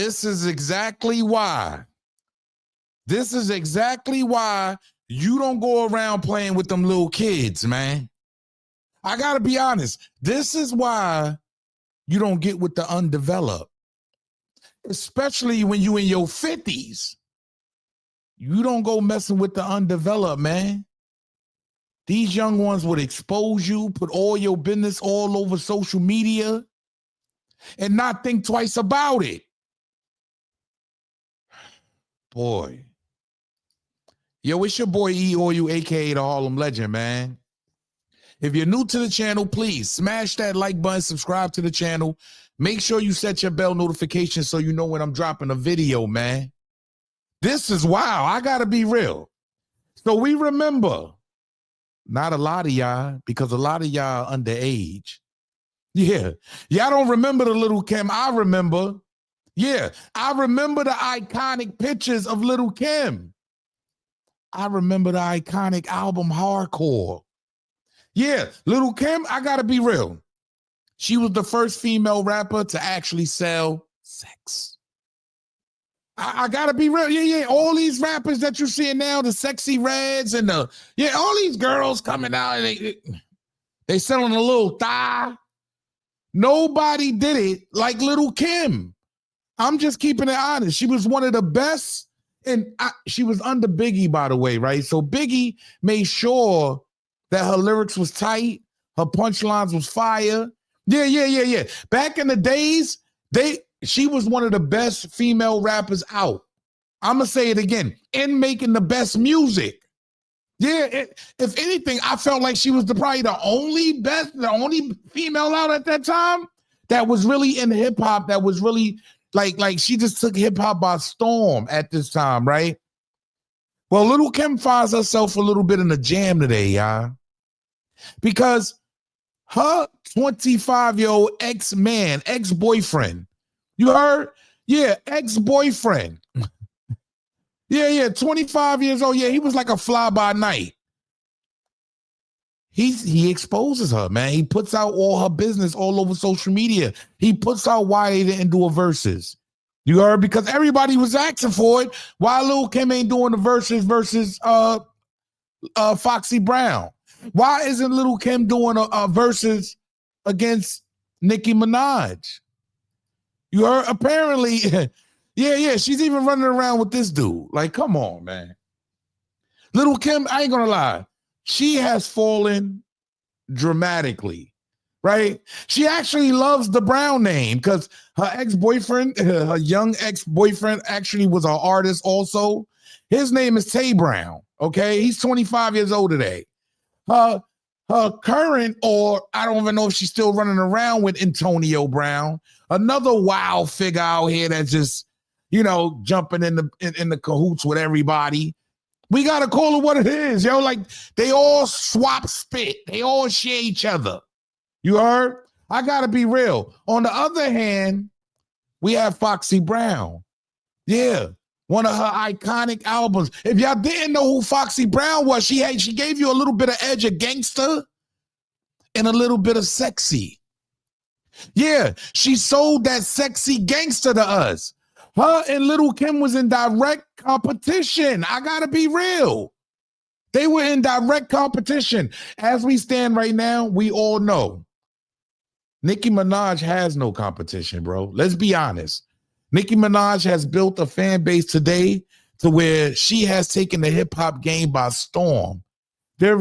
This is exactly why. This is exactly why you don't go around playing with them little kids, man. I got to be honest. This is why you don't get with the undeveloped, especially when you in your 50s. You don't go messing with the undeveloped, man. These young ones would expose you, put all your business all over social media, and not think twice about it. Boy. Yo, it's your boy E or you, aka the Harlem Legend, man. If you're new to the channel, please smash that like button, subscribe to the channel. Make sure you set your bell notification so you know when I'm dropping a video, man. This is wow. I gotta be real. So we remember, not a lot of y'all, because a lot of y'all are underage. Yeah, y'all don't remember the Lil Kim. I remember. Yeah, I remember the iconic pictures of Lil Kim. I remember the iconic album Hardcore. Yeah, Lil Kim, I gotta be real. She was the first female rapper to actually sell sex. I gotta be real. Yeah. All these rappers that you're seeing now, the Sexy Reds and all these girls coming out, and they selling a little thigh. Nobody did it like Lil Kim. I'm just keeping it honest. She was one of the best. And she was under Biggie, by the way, right? So Biggie made sure that her lyrics was tight, her punchlines was fire. Yeah. Back in the days, she was one of the best female rappers out. I'm gonna say it again, in making the best music. Yeah, if anything, I felt like she was probably the only female out at that time that was really in hip hop, that was really like she just took hip hop by storm at this time, right? Well, Lil Kim finds herself a little bit in a jam today, y'all, because her 25-year-old ex-boyfriend, you heard? Yeah, ex-boyfriend. Yeah, 25 years old. Yeah, he was like a fly by night. He exposes her, man. He puts out all her business all over social media. He puts out why they didn't do a versus. You heard? Because everybody was asking for it. Why Lil Kim ain't doing the versus Foxy Brown? Why isn't Lil Kim doing a versus against Nicki Minaj? You heard? Apparently, yeah. She's even running around with this dude. Like, come on, man. Lil Kim, I ain't gonna lie. She has fallen dramatically, right? She actually loves the Brown name because her ex-boyfriend, her young ex-boyfriend, actually was an artist also. His name is Tay Brown, okay? He's 25 years old today. Her current, or I don't even know if she's still running around with Antonio Brown, another wild figure out here that's just, jumping in the cahoots with everybody. We got to call it what it is, yo. Like, they all swap spit. They all share each other. You heard? I got to be real. On the other hand, we have Foxy Brown. Yeah, one of her iconic albums. If y'all didn't know who Foxy Brown was, she gave you a little bit of edge of gangster and a little bit of sexy. Yeah, she sold that sexy gangster to us. Her and Lil Kim was in direct competition. I gotta be real. They were in direct competition. As we stand right now, we all know Nicki Minaj has no competition, bro. Let's be honest. Nicki Minaj has built a fan base today to where she has taken the hip hop game by storm.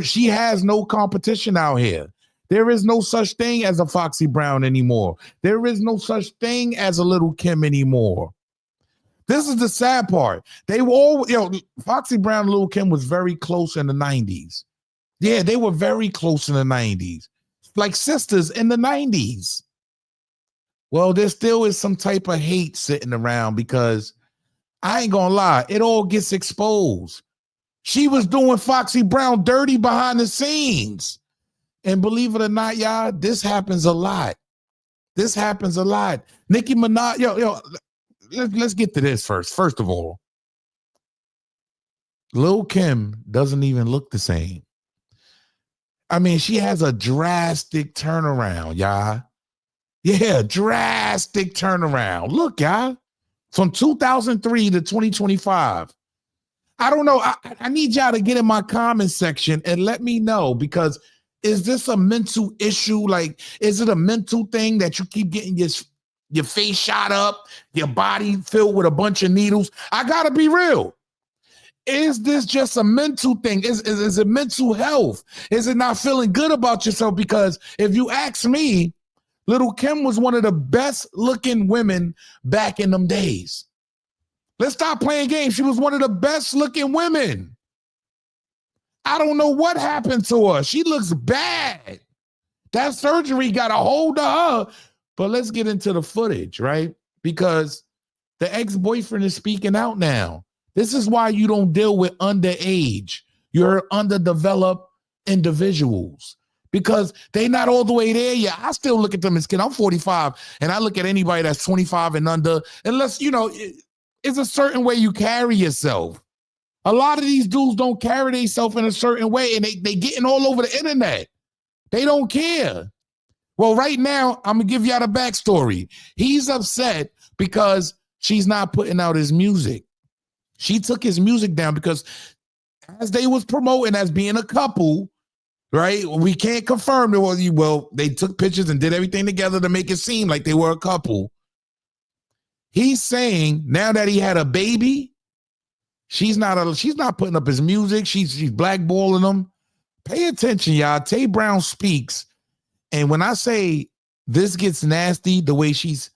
She has no competition out here. There is no such thing as a Foxy Brown anymore. There is no such thing as a Lil Kim anymore. This is the sad part. They were all, Foxy Brown and Lil Kim was very close in the 90s. Yeah, they were very close in the 90s. Like sisters in the 90s. Well, there still is some type of hate sitting around because I ain't gonna lie, it all gets exposed. She was doing Foxy Brown dirty behind the scenes. And believe it or not, y'all, this happens a lot. This happens a lot. Nicki Minaj, let's get to this first. First of all, Lil Kim doesn't even look the same. I mean, she has a drastic turnaround, y'all. Yeah, drastic turnaround. Look, y'all. from 2003 to 2025. I don't know. I need y'all to get in my comment section and let me know, because is this a mental issue? Like, is it a mental thing that you keep getting your face shot up, your body filled with a bunch of needles? I gotta be real. Is this just a mental thing? Is it mental health? Is it not feeling good about yourself? Because if you ask me, Lil Kim was one of the best looking women back in them days. Let's stop playing games. She was one of the best looking women. I don't know what happened to her. She looks bad. That surgery got a hold of her. But let's get into the footage, right? Because the ex-boyfriend is speaking out now. This is why you don't deal with underage. You're underdeveloped individuals, because they not all the way there yet. I still look at them as kids. I'm 45, and I look at anybody that's 25 and under, unless, you know, it's a certain way you carry yourself. A lot of these dudes don't carry themselves in a certain way, and they getting all over the internet. They don't care. Well, right now, I'm going to give y'all the backstory. He's upset because she's not putting out his music. She took his music down because as they was promoting as being a couple, right? We can't confirm it was, well, they took pictures and did everything together to make it seem like they were a couple. He's saying now that he had a baby, she's not putting up his music. She's blackballing him. Pay attention, y'all. Tay Brown speaks. And when I say this gets nasty, the way she's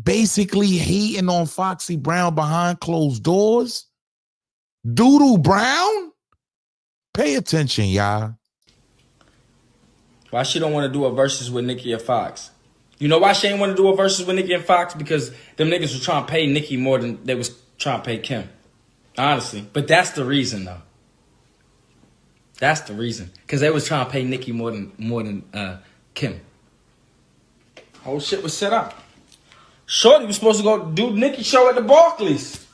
basically hating on Foxy Brown behind closed doors, Doodoo Brown, pay attention, y'all. Why she don't want to do a versus with Nicki and Fox? You know why she ain't want to do a versus with Nicki and Fox? Because them niggas was trying to pay Nicki more than they was trying to pay Kim. Honestly. But that's the reason, though. That's the reason. Because they was trying to pay Nicki more than Kim. Whole shit was set up. Shorty was supposed to go do Nicki's show at the Barclays.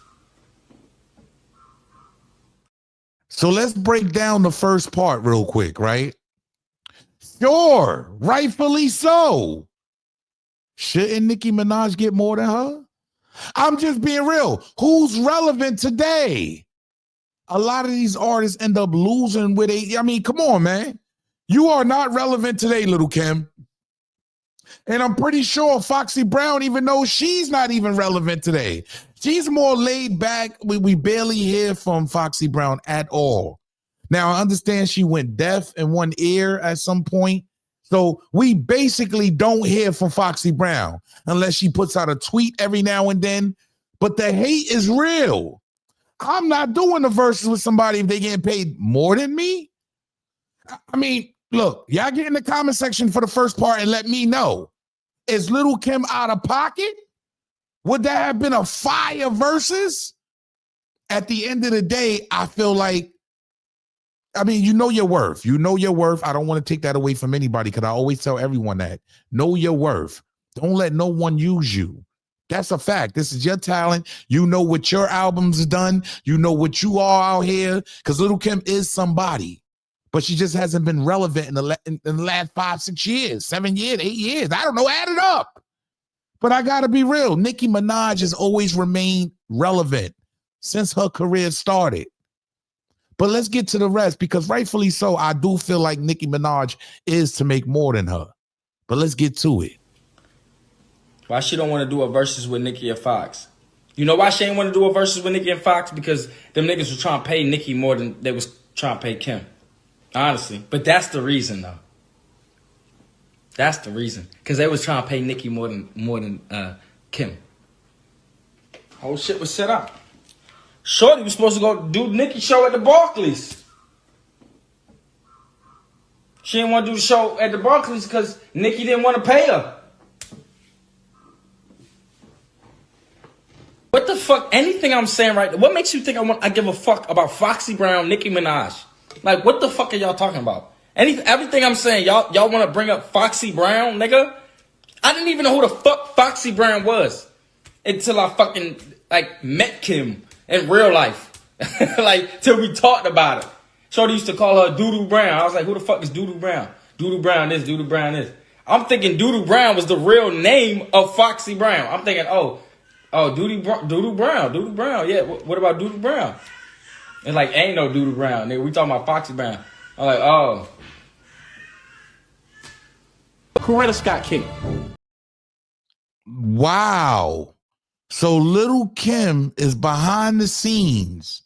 So let's break down the first part real quick, right? Sure, rightfully so. Shouldn't Nicki Minaj get more than her? I'm just being real. Who's relevant today? A lot of these artists end up losing with I mean, come on, man. You are not relevant today, Lil Kim. And I'm pretty sure Foxy Brown, even though she's not even relevant today, she's more laid back. We barely hear from Foxy Brown at all. Now, I understand she went deaf in one ear at some point. So we basically don't hear from Foxy Brown unless she puts out a tweet every now and then. But the hate is real. I'm not doing the verses with somebody if they getting paid more than me. I mean, look, y'all get in the comment section for the first part and let me know. Is Lil Kim out of pocket? Would that have been a fire versus? At the end of the day, I feel like, I mean, you know your worth. You know your worth. I don't want to take that away from anybody because I always tell everyone that. Know your worth. Don't let no one use you. That's a fact. This is your talent. You know what your album's done. You know what you are out here, because Lil Kim is somebody. But she just hasn't been relevant in the last 5, 6 years, 7 years, 8 years. I don't know, add it up. But I got to be real. Nicki Minaj has always remained relevant since her career started. But let's get to the rest, because rightfully so, I do feel like Nicki Minaj is to make more than her. But let's get to it. Why she don't want to do a versus with Nicki and Fox? You know why she ain't want to do a versus with Nicki and Fox? Because them niggas was trying to pay Nicki more than they was trying to pay Kim. Honestly. But that's the reason, though. That's the reason. Because they was trying to pay Nicki more than Kim. Whole shit was set up. Shorty was supposed to go do Nicki's show at the Barclays. She didn't want to do the show at the Barclays because Nicki didn't want to pay her. What the fuck? Anything I'm saying right now, what makes you think I give a fuck about Foxy Brown, Nicki Minaj? Like, what the fuck are y'all talking about? Everything I'm saying, y'all want to bring up Foxy Brown, nigga? I didn't even know who the fuck Foxy Brown was until I fucking, like, met Kim in real life. Like, till we talked about it. Shorty used to call her Doodoo Brown. I was like, who the fuck is Doodoo Brown? Doodoo Brown this, Doodoo Brown this. I'm thinking Doodoo Brown was the real name of Foxy Brown. I'm thinking, oh, Oh, Doodoo Brown. Yeah, what about Doodoo Brown? It's like ain't no Doodoo Brown. Nigga, we talking about Foxy Brown. I'm like, oh. Coretta Scott King. Wow. So Lil Kim is behind the scenes,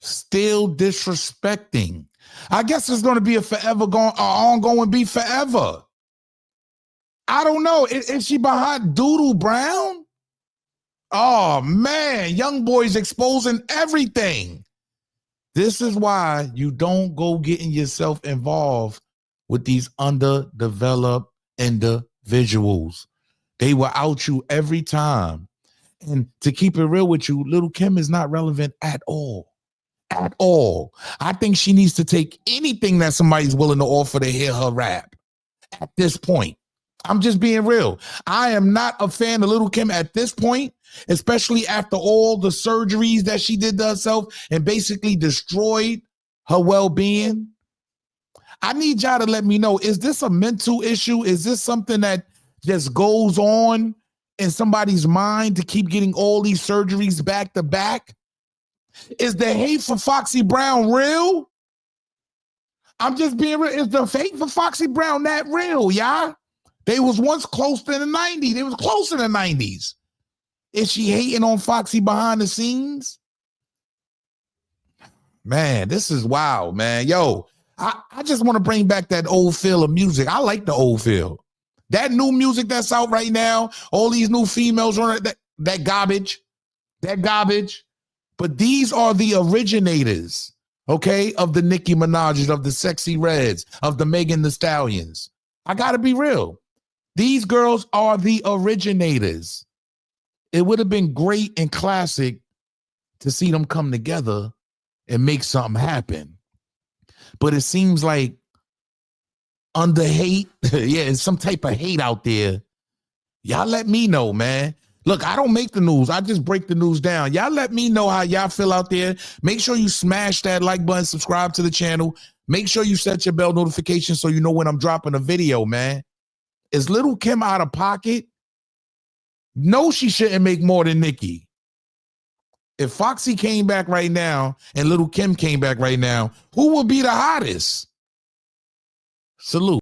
still disrespecting. I guess it's going to be a ongoing beef forever. I don't know. Is she behind Doodoo Brown? Oh man, young boys exposing everything. This is why you don't go getting yourself involved with these underdeveloped individuals. They will out you every time. And to keep it real with you, Lil Kim is not relevant at all. At all. I think she needs to take anything that somebody's willing to offer to hear her rap at this point. I'm just being real. I am not a fan of Lil Kim at this point, especially after all the surgeries that she did to herself and basically destroyed her well-being. I need y'all to let me know, is this a mental issue? Is this something that just goes on in somebody's mind to keep getting all these surgeries back to back? Is the hate for Foxy Brown real? I'm just being real. Is the hate for Foxy Brown that real, y'all? They was once close in the 90s. They was close in the 90s. Is she hating on Foxy behind the scenes? Man, this is wild, man. Yo, I just want to bring back that old feel of music. I like the old feel. That new music that's out right now, all these new females on it, that garbage. But these are the originators, okay, of the Nicki Minaj's, of the Sexy Reds, of the Megan Thee Stallions. I got to be real. These girls are the originators. It would have been great and classic to see them come together and make something happen. But it seems like under hate, yeah, it's some type of hate out there. Y'all let me know, man. Look, I don't make the news. I just break the news down. Y'all let me know how y'all feel out there. Make sure you smash that like button, subscribe to the channel. Make sure you set your bell notification so you know when I'm dropping a video, man. Is Lil Kim out of pocket? No, she shouldn't make more than Nicki. If Foxy came back right now and Lil Kim came back right now, who would be the hottest? Salute.